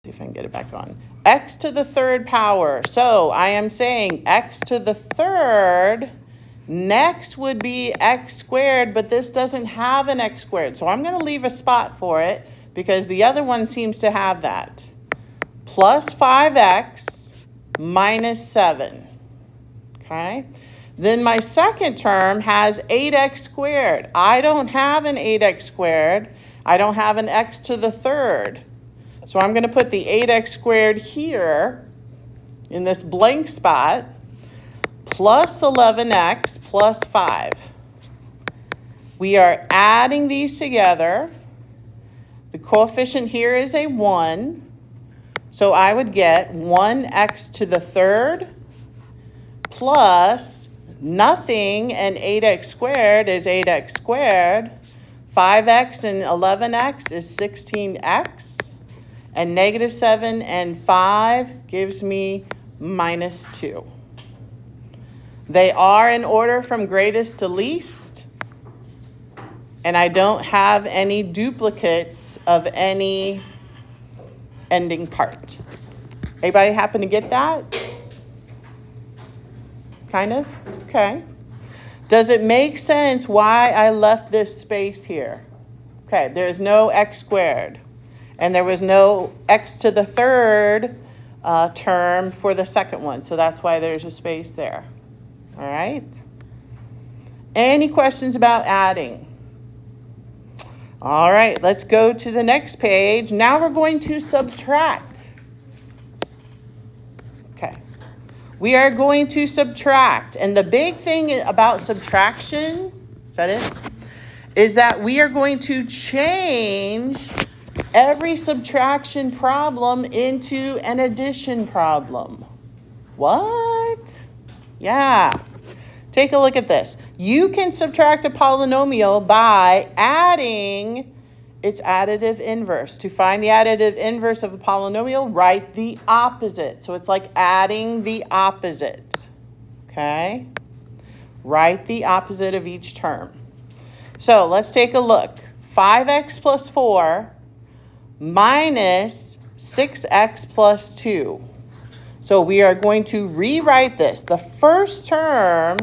see if I can get it back on. X to the third power. So I am saying x to the third. Next would be x squared, but this doesn't have an x squared. So I'm going to leave a spot for it because the other one seems to have that. Plus 5x minus 7. Okay? Then my second term has 8x squared. I don't have an 8x squared. I don't have an x to the third. So I'm going to put the 8x squared here in this blank spot. Plus 11x plus 5. We are adding these together. The coefficient here is a 1. So I would get 1x to the third plus nothing, and 8x squared is 8x squared. 5x and 11x is 16x. And negative 7 and 5 gives me minus 2. They are in order from greatest to least, and I don't have any duplicates of any ending part. Anybody happen to get that? Kind of? Okay. Does it make sense why I left this space here? Okay, there's no x squared, and there was no x to the third term for the second one, so that's why there's a space there. All right. Any questions about adding? All right, let's go to the next page. Now we're going to subtract. Okay. We are going to subtract. And the big thing about subtraction, is that it? Is that we are going to change every subtraction problem into an addition problem. What? Yeah. Take a look at this. You can subtract a polynomial by adding its additive inverse. To find the additive inverse of a polynomial, write the opposite. So it's like adding the opposite. Okay? Write the opposite of each term. So let's take a look. 5x plus 4 minus 6x plus 2. So we are going to rewrite this. The first term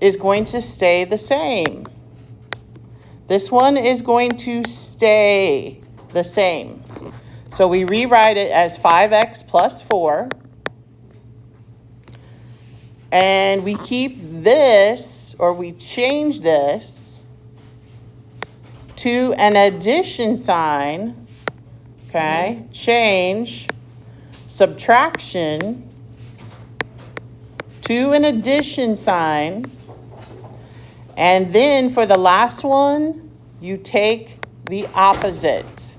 is going to stay the same. This one is going to stay the same. So we rewrite it as 5x plus 4. And we keep this, or we change this to an addition sign. Okay, change subtraction to an addition sign. And then for the last one, you take the opposite.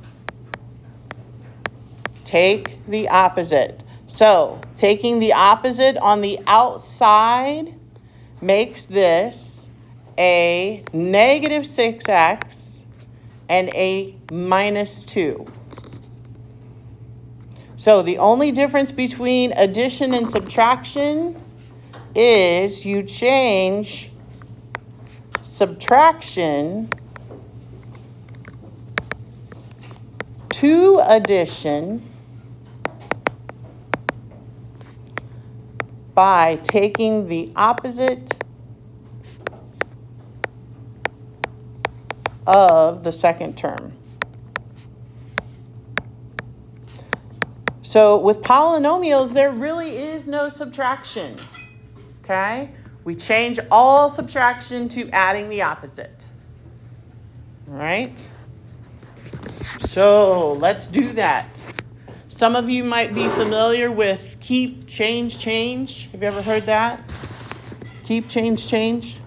Take the opposite. So taking the opposite on the outside makes this a negative 6x and a minus 2. So the only difference between addition and subtraction is you change subtraction to addition by taking the opposite of the second term. So with polynomials, there really is no subtraction, okay? We change all subtraction to adding the opposite, all right? So let's do that. Some of you might be familiar with keep, change, change. Have you ever heard that? Keep, change, change.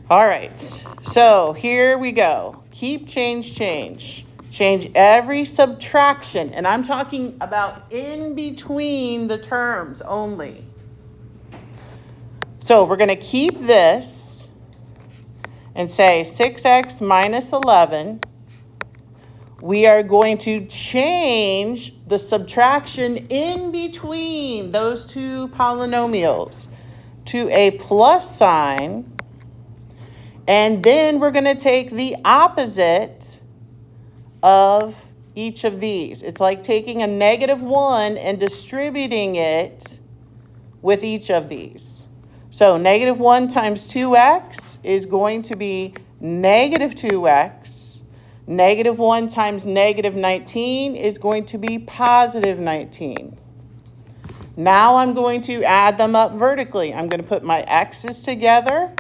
All right, so here we go. Keep, change, change. Change every subtraction, and I'm talking about in between the terms only. So we're going to keep this and say 6x minus 11. We are going to change the subtraction in between those two polynomials to a plus sign. And then we're going to take the opposite of each of these. It's like taking a -1 and distributing it with each of these. So -1 times 2x is going to be -2x. -1 times -19 is going to be +19. Now I'm going to add them up vertically. I'm going to put my x's together.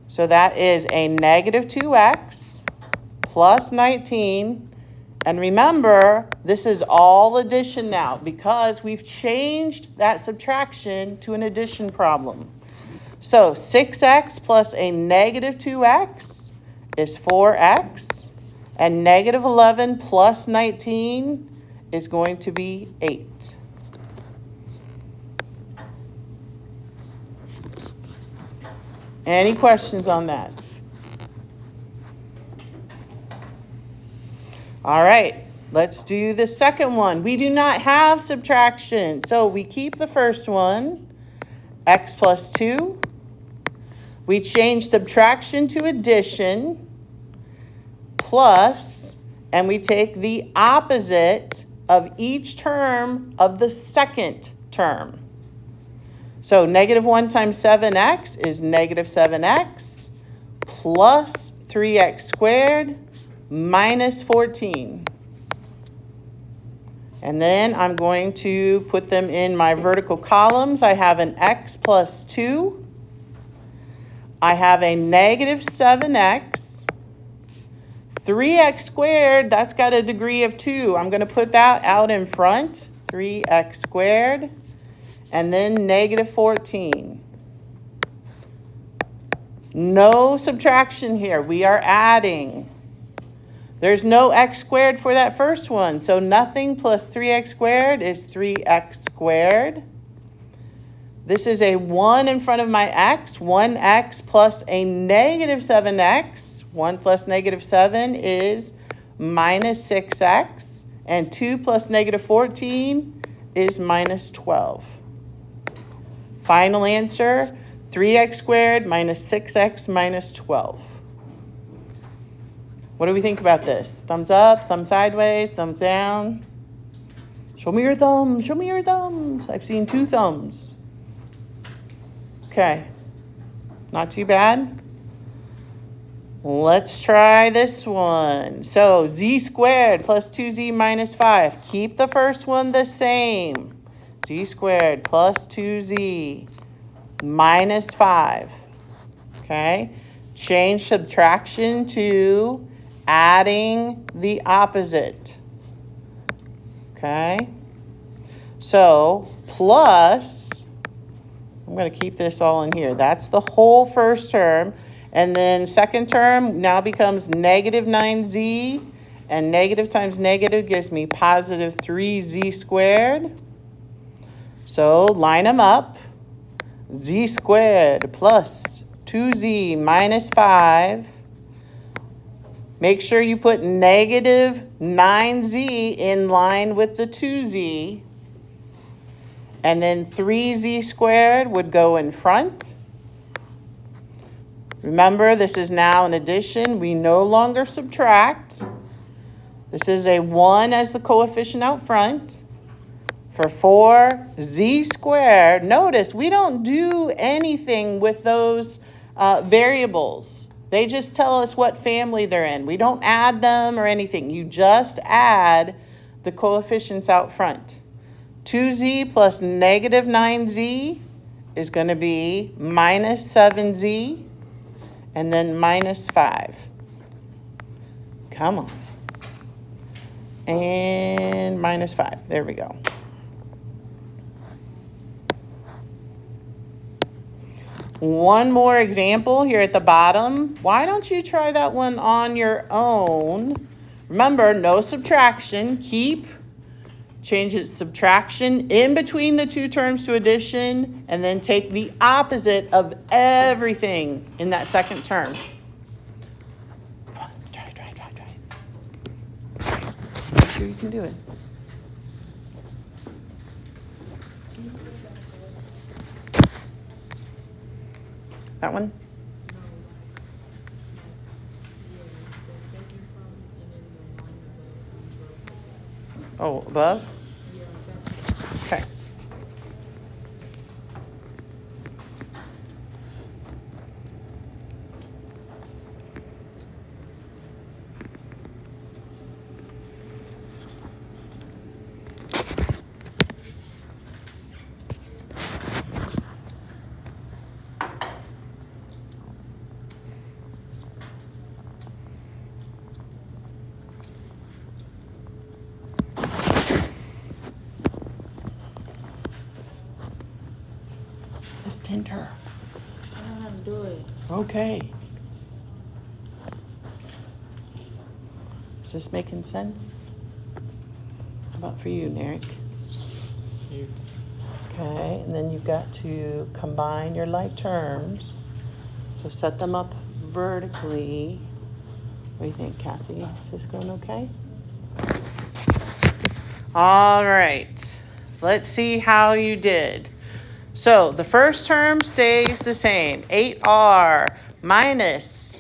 So that is a -2x plus 19. And remember, this is all addition now because we've changed that subtraction to an addition problem. So 6x plus a -2x is 4x, and -11 plus 19 is going to be 8. Any questions on that? All right, let's do the second one. We do not have subtraction, so we keep the first one, x plus 2. We change subtraction to addition, plus, and we take the opposite of each term of the second term. So -1 times 7x is -7x plus 3x squared minus 14. And then I'm going to put them in my vertical columns. I have an x plus 2. I have a -7x. 3x squared, that's got a degree of 2. I'm going to put that out in front. 3x squared. And then -14. No subtraction here. We are adding. There's no x squared for that first one. So nothing plus 3x squared is 3x squared. This is a 1 in front of my x. 1x plus a -7x. 1 plus -7 is -6x. And 2 plus -14 is -12. Final answer, 3x squared minus 6x minus 12. What do we think about this? Thumbs up, thumb sideways, thumbs down? Show me your thumbs, show me your thumbs. I've seen 2 thumbs. Okay, not too bad. Let's try this one. So z squared plus 2z minus 5. Keep the first one the same. Z squared plus 2z minus 5. Okay, change subtraction to adding the opposite. Okay, so plus, I'm going to keep this all in here. That's the whole first term. And then second term now becomes -9z. And negative times negative gives me positive 3z squared. So line them up. Z squared plus 2z minus 5. Make sure you put -9z in line with the 2z. And then 3z squared would go in front. Remember, this is now an addition. We no longer subtract. This is a 1 as the coefficient out front. For 4z squared, notice we don't do anything with those variables. They just tell us what family they're in. We don't add them or anything. You just add the coefficients out front. 2z plus -9z is going to be -7z and then -5. Come on. And -5. There we go. One more example here at the bottom. Why don't you try that one on your own? Remember, no subtraction. Change its subtraction in between the 2 terms to addition, and then take the opposite of everything in that second term. Come on, try. Make sure you can do it. That one? Oh, above? Okay. It's tender. I don't know how to do it. Okay. Is this making sense? How about for you, Narek? Okay, and then you've got to combine your like terms. So set them up vertically. What do you think, Kathy? Is this going okay? All right. Let's see how you did. So the first term stays the same. 8r minus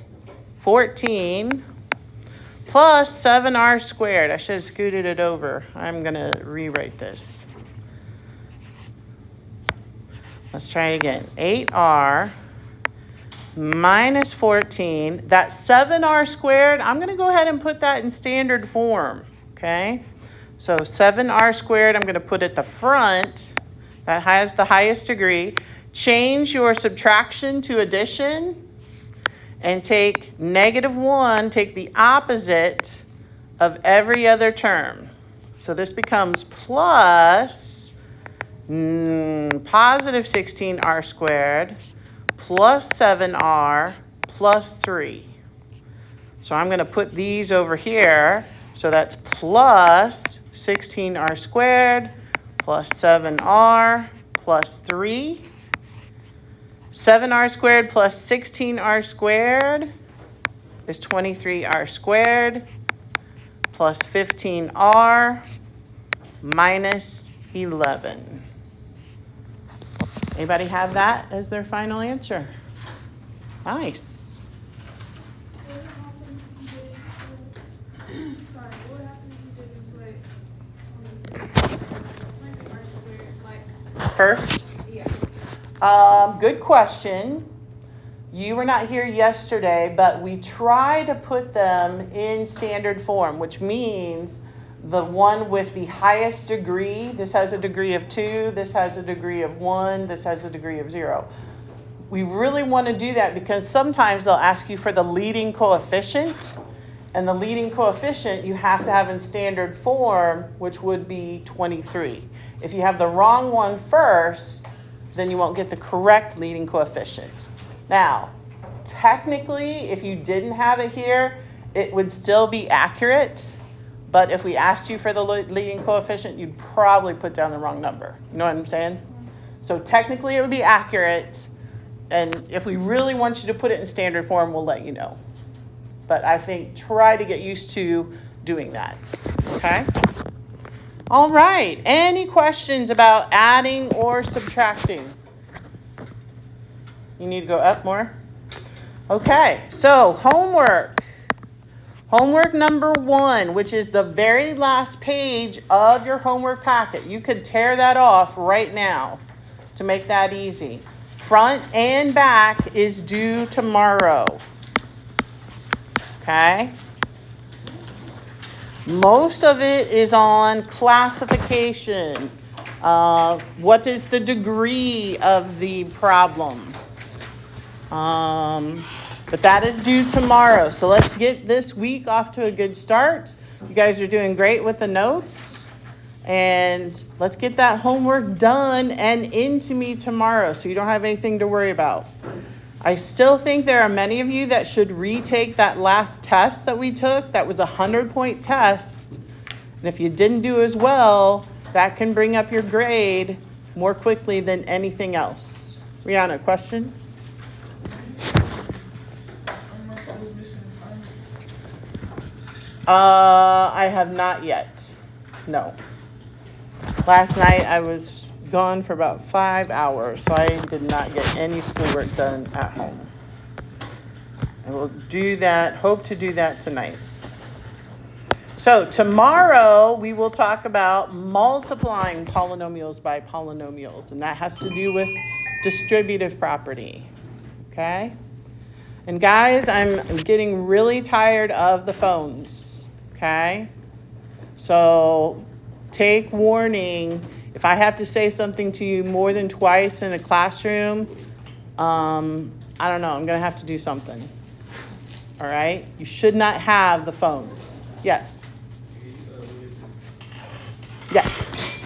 14 plus 7r squared. I should have scooted it over. I'm going to rewrite this. Let's try it again. 8r minus 14. That 7r squared, I'm going to go ahead and put that in standard form. Okay? So 7r squared, I'm going to put at the front. That has the highest degree. Change your subtraction to addition and take -1, take the opposite of every other term. So this becomes plus positive 16r squared plus 7r plus 3. So I'm going to put these over here. So that's plus 16r squared plus 7r plus 3. 7r squared plus 16r squared is 23r squared plus 15r minus 11. Anybody have that as their final answer? Nice. First? Yeah. Good question. You were not here yesterday, but we try to put them in standard form, which means the one with the highest degree, this has a degree of 2, this has a degree of 1, this has a degree of 0. We really want to do that because sometimes they'll ask you for the leading coefficient, and the leading coefficient you have to have in standard form, which would be 23. If you have the wrong one first, then you won't get the correct leading coefficient. Now, technically, if you didn't have it here, it would still be accurate. But if we asked you for the leading coefficient, you'd probably put down the wrong number. You know what I'm saying? So technically, it would be accurate. And if we really want you to put it in standard form, we'll let you know. But I think try to get used to doing that. Okay? All right. Any questions about adding or subtracting? You need to go up more? Okay. So homework. Homework number 1, which is the very last page of your homework packet. You could tear that off right now to make that easy. Front and back is due tomorrow. Okay? Most of it is on classification. What is the degree of the problem? But that is due tomorrow. So let's get this week off to a good start. You guys are doing great with the notes. And let's get that homework done and into me tomorrow so you don't have anything to worry about. I still think there are many of you that should retake that last test that we took. That was a 100-point test. And if you didn't do as well, that can bring up your grade more quickly than anything else. Rihanna, question? I have not yet. No. Last night I was gone for about 5 hours, so I did not get any schoolwork done at home. I will do that, hope to do that tonight. So tomorrow we will talk about multiplying polynomials by polynomials, and that has to do with distributive property, okay? And guys, I'm getting really tired of the phones, okay? So take warning. If I have to say something to you more than twice in a classroom, I don't know, I'm gonna have to do something, all right? You should not have the phones. Yes? Yes.